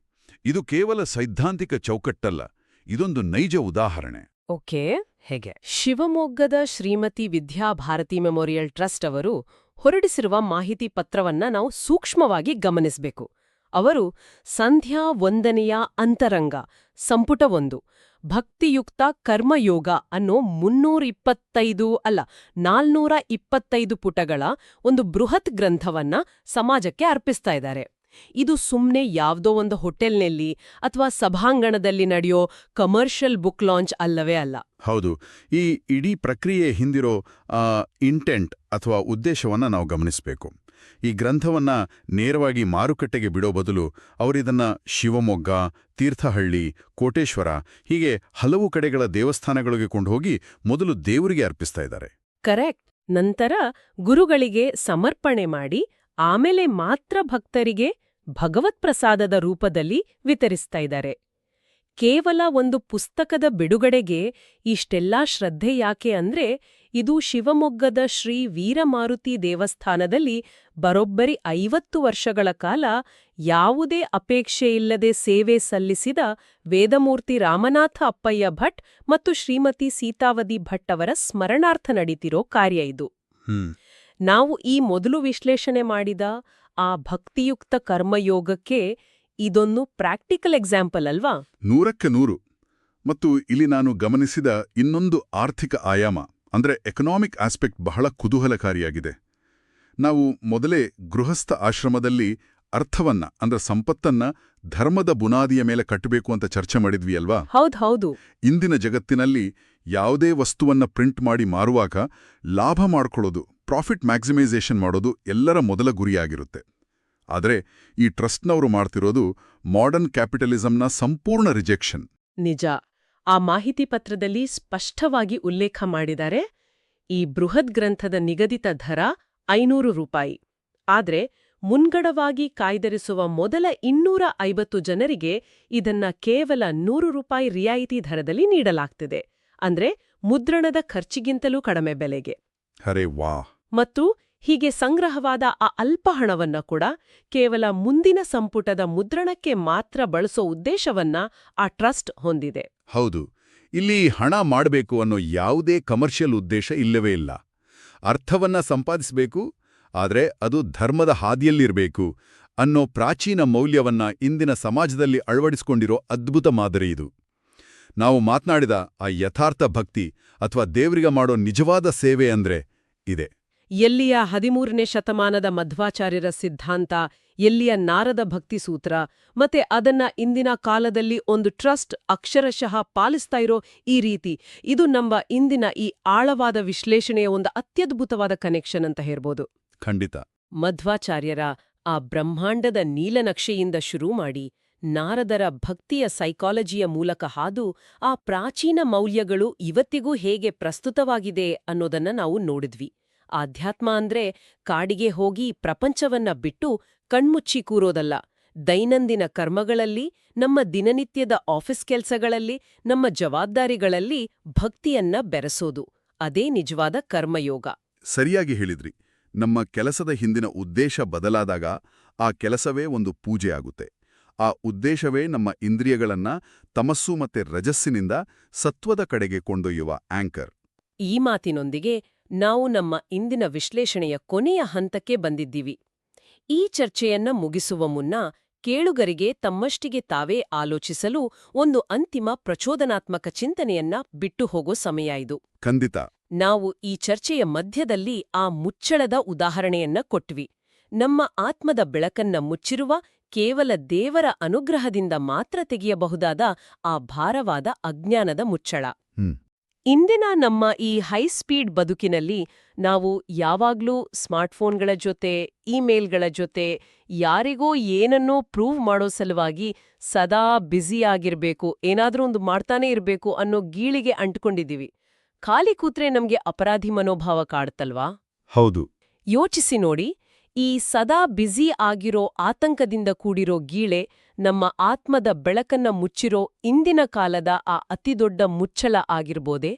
ಇದು ಕೇವಲ ಸೈದ್ಧಾಂತಿಕ ಚೌಕಟ್ಟಲ್ಲ, ಇದೊಂದು ನೈಜ ಉದಾಹರಣೆ. ಓಕೆ, ಹೇಗೆ? ಶಿವಮೊಗ್ಗದ ಶ್ರೀಮತಿ ವಿದ್ಯಾಭಾರತಿ ಮೆಮೋರಿಯಲ್ ಟ್ರಸ್ಟ್ ಅವರು ಹೊರಡಿಸಿರುವ ಮಾಹಿತಿ ಪತ್ರವನ್ನ ನಾವು ಸೂಕ್ಷ್ಮವಾಗಿ ಗಮನಿಸಬೇಕು. ಅವರು ಸಂಧ್ಯಾ ವಂದನೆಯ ಅಂತರಂಗ ಸಂಪುಟ 1 ಭಕ್ತಿಯುಕ್ತ ಕರ್ಮಯೋಗ ಅನ್ನೋ 425 ಪುಟಗಳ ಒಂದು ಬೃಹತ್ ಗ್ರಂಥವನ್ನ ಸಮಾಜಕ್ಕೆ ಅರ್ಪಿಸ್ತಾ ಇದ್ದಾರೆ. ಇದು ಸುಮ್ನೆ ಯಾವ್ದೋ ಒಂದು ಹೋಟೆಲ್ನಲ್ಲಿ ಅಥವಾ ಸಭಾಂಗಣದಲ್ಲಿ ನಡೆಯೋ ಕಮರ್ಷಿಯಲ್ ಬುಕ್ ಲಾಂಚ್ ಅಲ್ಲವೇ ಅಲ್ಲ. ಹೌದು, ಈ ಇಡೀ ಪ್ರಕ್ರಿಯೆ ಹಿಂದಿರೋ ಇಂಟೆಂಟ್ ಅಥವಾ ಉದ್ದೇಶವನ್ನ ನಾವು ಗಮನಿಸಬೇಕು. ಈ ಗ್ರಂಥವನ್ನ ನೇರವಾಗಿ ಮಾರುಕಟ್ಟೆಗೆ ಬಿಡೋ ಬದಲು ಅವರಿದನ್ನ ಶಿವಮೊಗ್ಗ, ತೀರ್ಥಹಳ್ಳಿ, ಕೋಟೇಶ್ವರ ಹೀಗೆ ಹಲವು ಕಡೆಗಳ ದೇವಸ್ಥಾನಗಳಿಗೆ ಕೊಂಡೋಗಿ ಮೊದಲು ದೇವರಿಗೆ ಅರ್ಪಿಸ್ತಾ ಇದ್ದಾರೆ. ಕರೆಕ್ಟ್. ನಂತರ ಗುರುಗಳಿಗೆ ಸಮರ್ಪಣೆ ಮಾಡಿ ಆಮೇಲೆ ಮಾತ್ರ ಭಕ್ತರಿಗೆ ಭಗವತ್ ಪ್ರಸಾದದ ರೂಪದಲ್ಲಿ ವಿತರಿಸ್ತಾ ಇದ್ದಾರೆ. ಕೇವಲ ಒಂದು ಪುಸ್ತಕದ ಬಿಡುಗಡೆಗೆ ಇಷ್ಟೆಲ್ಲಾ ಶ್ರದ್ಧೆ ಯಾಕೆ ಅಂದ್ರೆ, ಇದು ಶಿವಮೊಗ್ಗದ ಶ್ರೀ ವೀರಮಾರುತಿ ದೇವಸ್ಥಾನದಲ್ಲಿ ಬರೋಬ್ಬರಿ 50 ವರ್ಷಗಳ ಕಾಲ ಯಾವುದೇ ಅಪೇಕ್ಷೆಯಿಲ್ಲದೆ ಸೇವೆ ಸಲ್ಲಿಸಿದ ವೇದಮೂರ್ತಿ ರಾಮನಾಥ ಅಪ್ಪಯ್ಯ ಭಟ್ ಮತ್ತು ಶ್ರೀಮತಿ ಸೀತಾವತಿ ಭಟ್ ಅವರ ಸ್ಮರಣಾರ್ಥ ನಡೀತಿರೋ ಕಾರ್ಯ ಇದು. ನಾವು ಈ ಮೊದಲು ವಿಶ್ಲೇಷಣೆ ಮಾಡಿದ ಆ ಭಕ್ತಿಯುಕ್ತ ಕರ್ಮಯೋಗಕ್ಕೆ ಇದೊಂದು ಪ್ರಾಕ್ಟಿಕಲ್ ಎಕ್ಸಾಂಪಲ್ ಅಲ್ವಾ? 100ಕ್ಕೆ 100. ಮತ್ತು ಇಲ್ಲಿ ನಾನು ಗಮನಿಸಿದ ಇನ್ನೊಂದು ಆರ್ಥಿಕ ಆಯಾಮ ಅಂದ್ರೆ ಎಕನಾಮಿಕ್ ಆಸ್ಪೆಕ್ಟ್ ಬಹಳ ಕುತೂಹಲಕಾರಿಯಾಗಿದೆ. ನಾವು ಮೊದಲೇ ಗೃಹಸ್ಥ ಆಶ್ರಮದಲ್ಲಿ ಅರ್ಥವನ್ನ ಅಂದ್ರೆ ಸಂಪತ್ತನ್ನ ಧರ್ಮದ ಬುನಾದಿಯ ಮೇಲೆ ಕಟ್ಟಬೇಕು ಅಂತ ಚರ್ಚೆ ಮಾಡಿದ್ವಿ ಅಲ್ವಾ? ಹೌದು. ಇಂದಿನ ಜಗತ್ತಿನಲ್ಲಿ ಯಾವುದೇ ವಸ್ತುವನ್ನ ಪ್ರಿಂಟ್ ಮಾಡಿ ಮಾರುವಾಗ ಲಾಭ ಮಾಡ್ಕೊಳ್ಳೋದು, ಪ್ರಾಫಿಟ್ ಮ್ಯಾಕ್ಸಿಮೈಸೇಷನ್ ಮಾಡೋದು ಎಲ್ಲರ ಮೊದಲ ಗುರಿಯಾಗಿರುತ್ತೆ. ಆದರೆ ಈ ಟ್ರಸ್ಟ್ನವರು ಮಾಡ್ತಿರೋದು ಮಾಡರ್ನ್ ಕ್ಯಾಪಿಟಲಿಸಂನ ಸಂಪೂರ್ಣ ರಿಜೆಕ್ಷನ್. ನಿಜ. ಆ ಮಾಹಿತಿ ಪತ್ರದಲ್ಲಿ ಸ್ಪಷ್ಟವಾಗಿ ಉಲ್ಲೇಖ ಮಾಡಿದ್ದಾರೆ, ಈ ಬೃಹತ್ ಗ್ರಂಥದ ನಿಗದಿತ ದರ 500 ರೂಪಾಯಿ. ಆದ್ರೆ ಮುನ್ಗಡವಾಗಿ ಕಾಯ್ದಿರಿಸುವ ಮೊದಲ 250 ಜನರಿಗೆ ಇದನ್ನ ಕೇವಲ 100 ರೂಪಾಯಿ ರಿಯಾಯಿತಿ ದರದಲ್ಲಿ ನೀಡಲಾಗ್ತಿದೆ. ಅಂದ್ರೆ ಮುದ್ರಣದ ಖರ್ಚಿಗಿಂತಲೂ ಕಡಿಮೆ ಬೆಲೆಗೆ. ಅರೆ ವಾ! ಮತ್ತು ಹೀಗೆ ಸಂಗ್ರಹವಾದ ಆ ಅಲ್ಪ ಹಣವನ್ನ ಕೂಡ ಕೇವಲ ಮುಂದಿನ ಸಂಪುಟದ ಮುದ್ರಣಕ್ಕೆ ಮಾತ್ರ ಬಳಸೋ ಉದ್ದೇಶವನ್ನ ಆ ಟ್ರಸ್ಟ್ ಹೊಂದಿದೆ. ಹೌದು, ಇಲ್ಲಿ ಹಣ ಮಾಡಬೇಕು ಅನ್ನೋ ಯಾವುದೇ ಕಮರ್ಷಿಯಲ್ ಉದ್ದೇಶ ಇಲ್ಲವೇ ಇಲ್ಲ. ಅರ್ಥವನ್ನ ಸಂಪಾದಿಸಬೇಕು, ಆದರೆ ಅದು ಧರ್ಮದ ಹಾದಿಯಲ್ಲಿರಬೇಕು ಅನ್ನೋ ಪ್ರಾಚೀನ ಮೌಲ್ಯವನ್ನ ಇಂದಿನ ಸಮಾಜದಲ್ಲಿ ಅಳವಡಿಸಿಕೊಂಡಿರೋ ಅದ್ಭುತ ಮಾದರಿ ಇದು. ನಾವು ಮಾತನಾಡಿದ ಆ ಯಥಾರ್ಥ ಭಕ್ತಿ ಅಥವಾ ದೇವರಿಗೆ ಮಾಡೋ ನಿಜವಾದ ಸೇವೆ ಅಂದ್ರೆ ಇದೆ. ಎಲ್ಲಿಯ 13ನೇ ಶತಮಾನದ ಮಧ್ವಾಚಾರ್ಯರ ಸಿದ್ಧಾಂತ, ಎಲ್ಲಿಯ ನಾರದ ಭಕ್ತಿ ಸೂತ್ರ, ಮತ್ತೆ ಅದನ್ನ ಇಂದಿನ ಕಾಲದಲ್ಲಿ ಒಂದು ಟ್ರಸ್ಟ್ ಅಕ್ಷರಶಃ ಪಾಲಿಸ್ತಾ ಇರೋ ಈ ರೀತಿ, ಇದು ನಮ್ಮ ಇಂದಿನ ಈ ಆಳವಾದ ವಿಶ್ಲೇಷಣೆಯ ಒಂದು ಅತ್ಯದ್ಭುತವಾದ ಕನೆಕ್ಷನ್ ಅಂತ ಹೇಳ್ಬೋದು. ಖಂಡಿತ. ಮಧ್ವಾಚಾರ್ಯರ ಆ ಬ್ರಹ್ಮಾಂಡದ ನೀಲನಕ್ಷೆಯಿಂದ ಶುರು ಮಾಡಿ ನಾರದರ ಭಕ್ತಿಯ ಸೈಕಾಲಜಿಯ ಮೂಲಕ ಹಾದು ಆ ಪ್ರಾಚೀನ ಮೌಲ್ಯಗಳು ಇವತ್ತಿಗೂ ಹೇಗೆ ಪ್ರಸ್ತುತವಾಗಿದೆ ಅನ್ನೋದನ್ನ ನಾವು ನೋಡಿದ್ವಿ. ಆಧ್ಯಾತ್ಮ ಅಂದ್ರೆ ಕಾಡಿಗೆ ಹೋಗಿ ಪ್ರಪಂಚವನ್ನ ಬಿಟ್ಟು ಕಣ್ಮುಚ್ಚಿ ಕೂರೋದಲ್ಲ. ದೈನಂದಿನ ಕರ್ಮಗಳಲ್ಲಿ, ನಮ್ಮ ದಿನನಿತ್ಯದ ಆಫೀಸ್ ಕೆಲ್ಸಗಳಲ್ಲಿ, ನಮ್ಮ ಜವಾಬ್ದಾರಿಗಳಲ್ಲಿ ಭಕ್ತಿಯನ್ನ ಬೆರೆಸೋದು. ಅದೇ ನಿಜವಾದ ಕರ್ಮಯೋಗ. ಸರಿಯಾಗಿ ಹೇಳಿದ್ರಿ. ನಮ್ಮ ಕೆಲಸದ ಹಿಂದಿನ ಉದ್ದೇಶ ಬದಲಾದಾಗ ಆ ಕೆಲಸವೇ ಒಂದು ಪೂಜೆ ಆಗುತ್ತೆ. ಆ ಉದ್ದೇಶವೇ ನಮ್ಮ ಇಂದ್ರಿಯಗಳನ್ನ ತಮಸ್ಸು ಮತ್ತೆ ರಜಸ್ಸಿನಿಂದ ಸತ್ವದ ಕಡೆಗೆ ಕೊಂಡೊಯ್ಯುವ ಆಂಕರ್. ಈ ಮಾತಿನೊಂದಿಗೆ ನಾವು ನಮ್ಮ ಇಂದಿನ ವಿಶ್ಲೇಷಣೆಯ ಕೊನೆಯ ಹಂತಕ್ಕೆ ಬಂದಿದ್ದೀವಿ. ಈ ಚರ್ಚೆಯನ್ನ ಮುಗಿಸುವ ಮುನ್ನ ಕೇಳುಗರಿಗೆ ತಮ್ಮಷ್ಟಿಗೆ ತಾವೇ ಆಲೋಚಿಸಲು ಒಂದು ಅಂತಿಮ ಪ್ರಚೋದನಾತ್ಮಕ ಚಿಂತನೆಯನ್ನ ಬಿಟ್ಟು ಹೋಗೋ ಸಮಯ ಇದು. ಖಂಡಿತ. ನಾವು ಈ ಚರ್ಚೆಯ ಮಧ್ಯದಲ್ಲಿ ಆ ಮುಚ್ಚಳದ ಉದಾಹರಣೆಯನ್ನ ಕೊಟ್ವಿ. ನಮ್ಮ ಆತ್ಮದ ಬೆಳಕನ್ನ ಮುಚ್ಚಿರುವ, ಕೇವಲ ದೇವರ ಅನುಗ್ರಹದಿಂದ ಮಾತ್ರ ತೆಗೆಯಬಹುದಾದ ಆ ಭಾರವಾದ ಅಜ್ಞಾನದ ಮುಚ್ಚಳ. ಇಂದಿನ ನಮ್ಮ ಈ ಹೈಸ್ಪೀಡ್ ಬದುಕಿನಲ್ಲಿ ನಾವು ಯಾವಾಗ್ಲೂ ಸ್ಮಾರ್ಟ್ಫೋನ್ಗಳ ಜೊತೆ, ಇಮೇಲ್ಗಳ ಜೊತೆ, ಯಾರಿಗೋ ಏನನ್ನೋ ಪ್ರೂವ್ ಮಾಡೋ ಸಲುವಾಗಿ ಸದಾ ಬ್ಯುಸಿಯಾಗಿರ್ಬೇಕು, ಏನಾದ್ರೂ ಒಂದು ಮಾಡ್ತಾನೇ ಇರ್ಬೇಕು ಅನ್ನೋ ಗೀಳಿಗೆ ಅಂಟ್ಕೊಂಡಿದ್ದೀವಿ. ಖಾಲಿ ಕೂತ್ರೆ ನಮ್ಗೆ ಅಪರಾಧಿ ಮನೋಭಾವ ಕಾಡುತ್ತಲ್ವಾ? ಹೌದು. ಯೋಚಿಸಿ ನೋಡಿ, ಈ ಸದಾ ಬ್ಯುಸಿ ಆಗಿರೋ ಆತಂಕದಿಂದ ಕೂಡಿರೋ ಗೀಳೆ ನಮ್ಮ ಆತ್ಮದ ಬೆಳಕನ್ನ ಮುಚ್ಚಿರೋ ಇಂದಿನ ಕಾಲದ ಆ ಅತಿದೊಡ್ಡ ಮುಚ್ಚಳ ಆಗಿರ್ಬೋದೇ?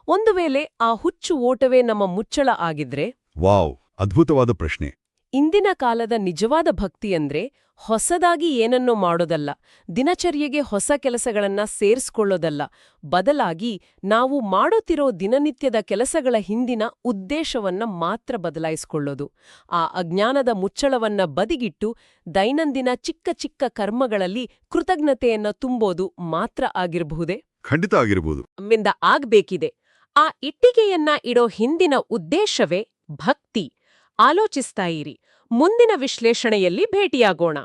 ಒಂದು ವೇಳೆ ಆ ಹುಚ್ಚು ಓಟವೇ ನಮ್ಮ ಮುಚ್ಚಳ ಆಗಿದ್ರೆ? ವಾವ್, ಅದ್ಭುತವಾದ ಪ್ರಶ್ನೆ. ಇಂದಿನ ಕಾಲದ ನಿಜವಾದ ಭಕ್ತಿ ಅಂದ್ರೆ ಹೊಸದಾಗಿ ಏನನ್ನೋ ಮಾಡೋದಲ್ಲ, ದಿನಚರ್ಯೆಗೆ ಹೊಸ ಕೆಲಸಗಳನ್ನ ಸೇರಿಸ್ಕೊಳ್ಳೋದಲ್ಲ, ಬದಲಾಗಿ ನಾವು ಮಾಡುತ್ತಿರೋ ದಿನನಿತ್ಯದ ಕೆಲಸಗಳ ಹಿಂದಿನ ಉದ್ದೇಶವನ್ನ ಮಾತ್ರ ಬದಲಾಯಿಸ್ಕೊಳ್ಳೋದು. ಆ ಅಜ್ಞಾನದ ಮುಚ್ಚಳವನ್ನ ಬದಿಗಿಟ್ಟು ದೈನಂದಿನ ಚಿಕ್ಕ ಚಿಕ್ಕ ಕರ್ಮಗಳಲ್ಲಿ ಕೃತಜ್ಞತೆಯನ್ನ ತುಂಬೋದು ಮಾತ್ರ ಆಗಿರಬಹುದೇ? ಖಂಡಿತ ಆಗಿರ್ಬೋದು. ನಮ್ಮಿಂದ ಆಗ್ಬೇಕಿದೆ. ಆ ಇಟ್ಟಿಗೆಯನ್ನ ಇಡೋ ಹಿಂದಿನ ಉದ್ದೇಶವೇ ಭಕ್ತಿ. ಆಲೋಚಿಸ್ತಾ ಇರಿ. ಮುಂದಿನ ವಿಶ್ಲೇಷಣೆಯಲ್ಲಿ ಭೇಟಿಯಾಗೋಣ.